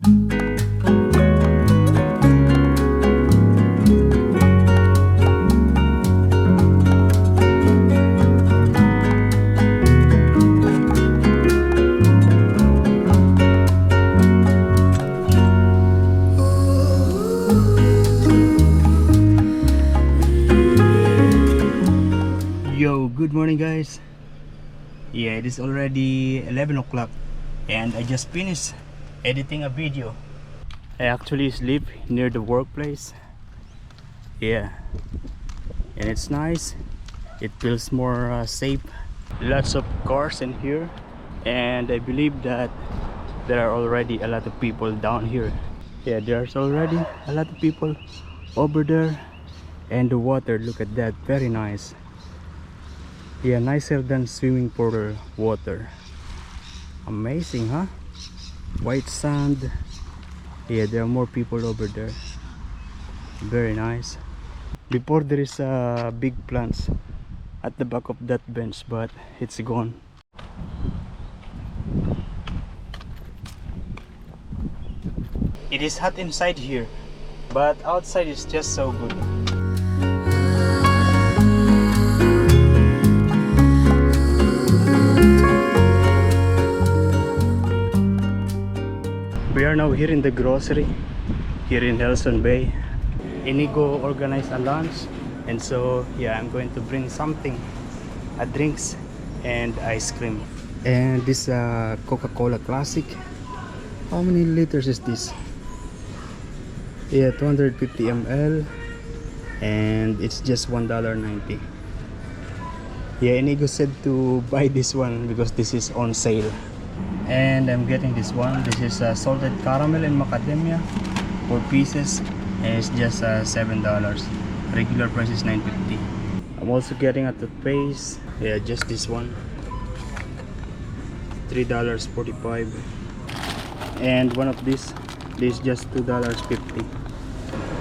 Yo, good morning guys. Yeah, it is already 11 o'clock and I just finished editing a video. I actually sleep near the workplace. Yeah, and it's nice. It feels more safe. Lots of cars in here, and I believe that there are already a lot of people down here. Yeah, there's already a lot of people over there, and the water, look at that, very nice. Yeah, nicer than swimming pool water. Amazing, huh? White sand. Yeah, there are more people over there. Very nice. Before there is big plants at the back of that bench, but it's gone. It is hot inside here, but outside is just so good. We are now here in the grocery here in Nelson Bay. Inigo organized a lunch, and so yeah, I'm going to bring something, drinks and ice cream. And this Coca-Cola Classic, how many liters is this? Yeah, 250 ml, and it's just $1.90. Yeah, Inigo said to buy this one because this is on sale. And I'm getting this one. This is salted caramel and macadamia, 4 pieces, and it's just $7. Regular price is $9.50. I'm also getting a toothpaste. Yeah, just this one, $3.45. And one of this is just $2.50.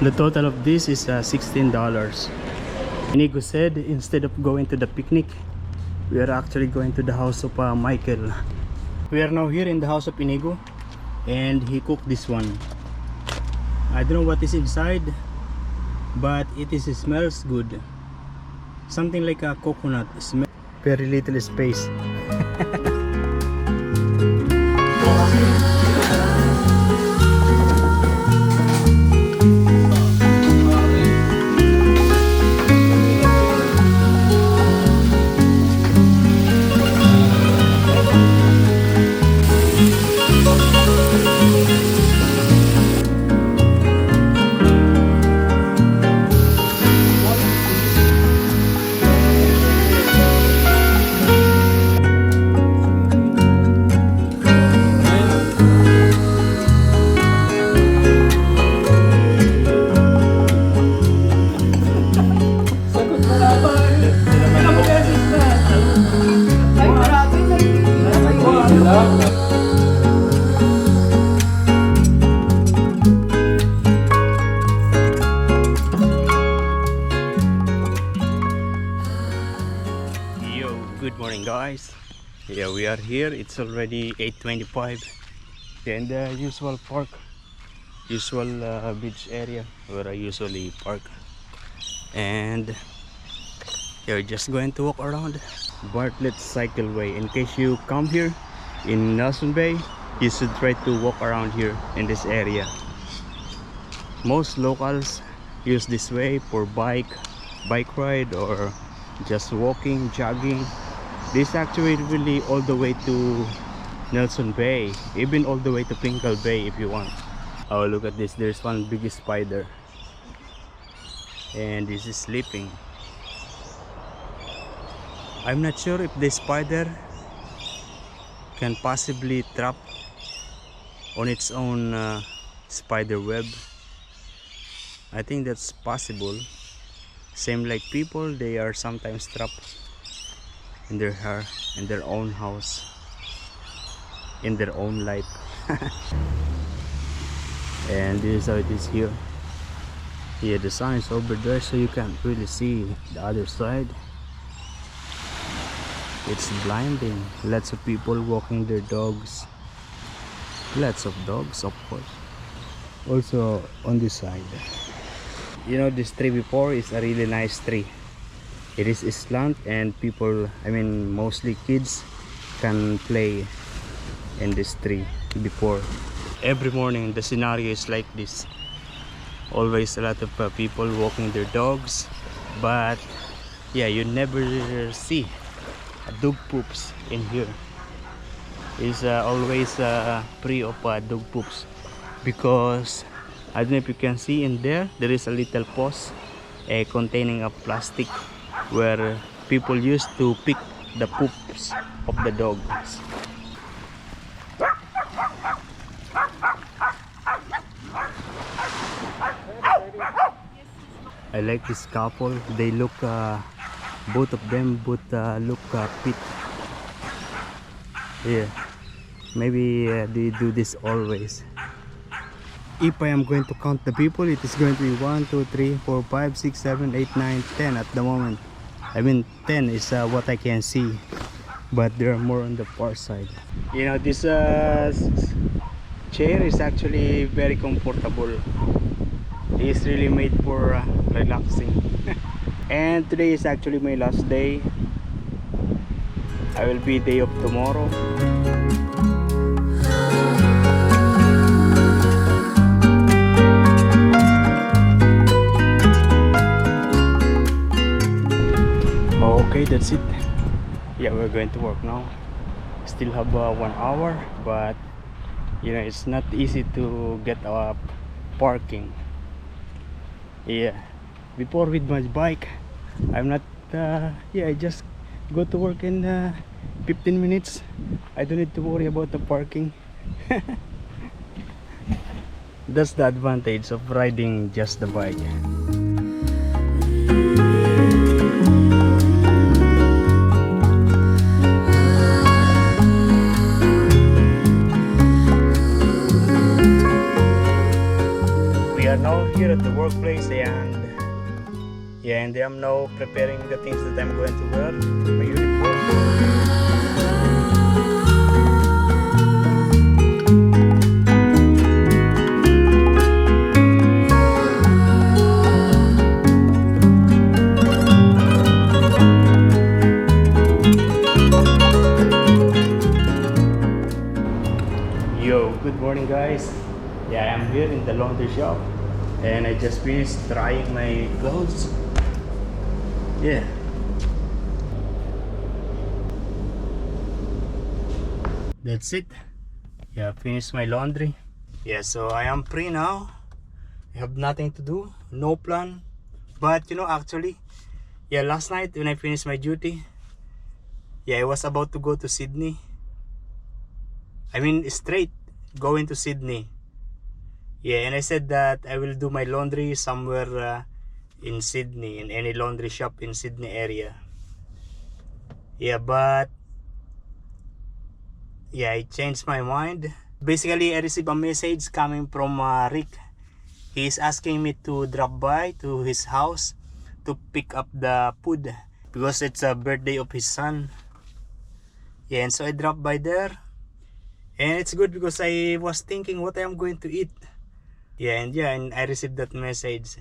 The total of this is $16. Inigo said instead of going to the picnic, we are actually going to the house of Michael. We are now here in the house of Inigo, and he cooked this one. I don't know what is inside, but it smells good. Something like a coconut smell. Very little space. Good morning guys. Yeah, we are here. It's already 8:25 in the usual park, beach area where I usually park, and you're just going to walk around Bartlett Cycleway. In case you come here in Nelson Bay, you should try to walk around here in this area. Most locals use this way for bike ride or just walking, jogging. This actually really all the way to Nelson Bay, even all the way to Pinkle Bay if you want. Oh, look at this. There's one big spider, and this is sleeping. I'm not sure if the spider can possibly trap on its own spider web. I think that's possible. Same like people, they are sometimes trapped in their hair, in their own house, in their own life. And this is how it is here. Yeah, the sun is over there, so you can't really see the other side. It's blinding. Lots of people walking their dogs. Lots of dogs, of course. Also on this side. You know, this tree before is a really nice tree. It is slant and people, I mean mostly kids, can play in this tree before. Every morning the scenario is like this. Always a lot of people walking their dogs, but yeah, you never see a dog poops in here. It's always free of dog poops, because I don't know if you can see in there, there is a little post containing a plastic where people used to pick the poops of the dogs. I like this couple. They look, both of them look fit. Yeah, maybe they do this always. If I am going to count the people, it is going to be 1, 2, 3, 4, 5, 6, 7, 8, 9, 10 at the moment. I mean 10 is what I can see, but there are more on the far side. You know, this chair is actually very comfortable. It is really made for relaxing. And today is actually my last day. I will be day off tomorrow. Okay, that's it. Yeah, we're going to work now. Still have 1 hour, but you know, it's not easy to get a parking. Yeah, before with my bike, I'm not yeah, I just go to work in 15 minutes. I don't need to worry about the parking. That's the advantage of riding just the bike. We are now here at the workplace, and yeah, and I'm now preparing the things that I'm going to wear, my uniform. Yo, good morning guys. Yeah, I'm here in the laundry shop and I just finished drying my clothes. Yeah. That's it. Yeah, finished my laundry. Yeah, so I am free now. I have nothing to do, no plan. But you know, actually, yeah, last night when I finished my duty, yeah, I was about to go to Sydney. I mean, straight going to Sydney. Yeah, and I said that I will do my laundry somewhere in Sydney, in any laundry shop in Sydney area. Yeah, but yeah, I changed my mind. Basically, I received a message coming from Rick. He is asking me to drop by to his house to pick up the food because it's a birthday of his son. Yeah, and so I dropped by there, and it's good because I was thinking what I am going to eat. Yeah, and I received that message.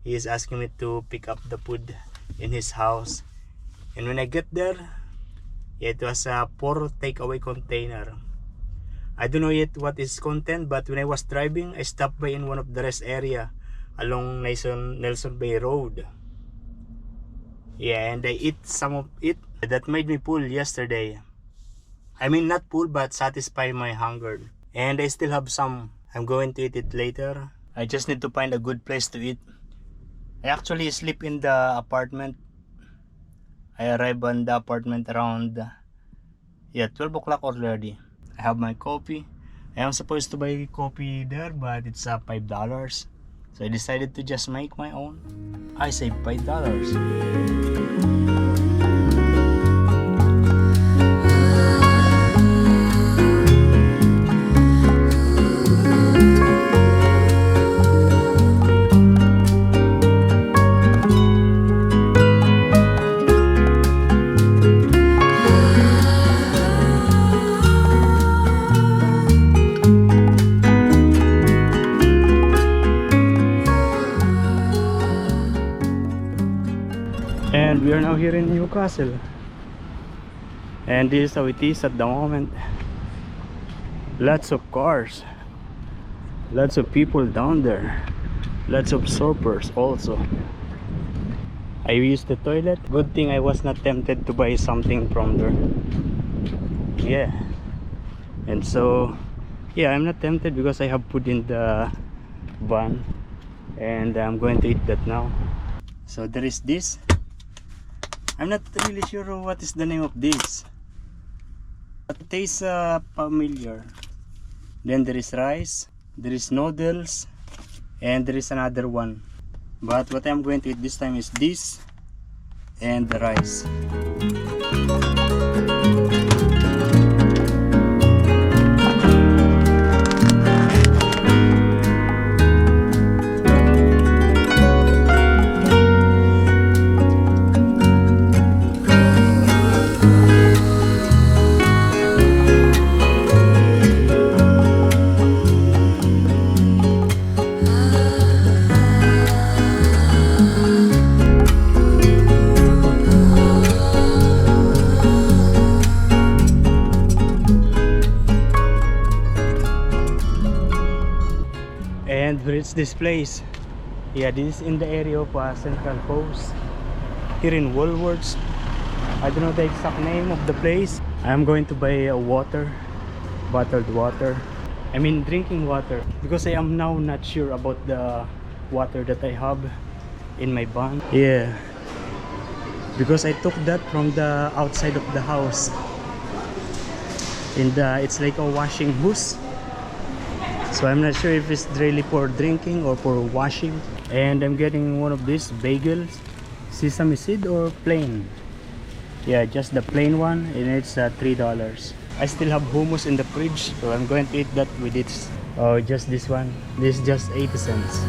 He is asking me to pick up the food in his house. And when I get there, yeah, it was a 4 takeaway container. I don't know yet what is content, but when I was driving, I stopped by in one of the rest area along Nelson Bay Road. Yeah, and I eat some of it. That made me full yesterday. I mean, not full, but satisfy my hunger. And I still have some. I'm going to eat it later. I just need to find a good place to eat. I actually sleep in the apartment. I arrived on the apartment around 12 o'clock already. I have my coffee. I am supposed to buy coffee there, but it's $5. So I decided to just make my own. I saved $5. are now here in Newcastle, and this is how it is at the moment. Lots of cars, lots of people down there, lots of surfers also. I used the toilet. Good thing I was not tempted to buy something from there. Yeah, and so yeah, I'm not tempted because I have food in the van, and I'm going to eat that now. So there is this. I'm not really sure what is the name of this, but it tastes familiar. Then there is rice, there is noodles, and there is another one. But what I'm going to eat this time is this and the rice. And where is this place? Yeah, this is in the area of Central Coast, here in Woolworths. I don't know the exact name of the place. I'm going to buy water, bottled water. I mean drinking water, because I am now not sure about the water that I have in my van. Yeah, because I took that from the outside of the house. It's like a washing hose. So I'm not sure if it's really for drinking or for washing. And I'm getting one of these bagels, sesame seed or plain. Yeah, just the plain one, and it's $3. I still have hummus in the fridge, so I'm going to eat that with it. Oh, just this one. This is just 80 cents.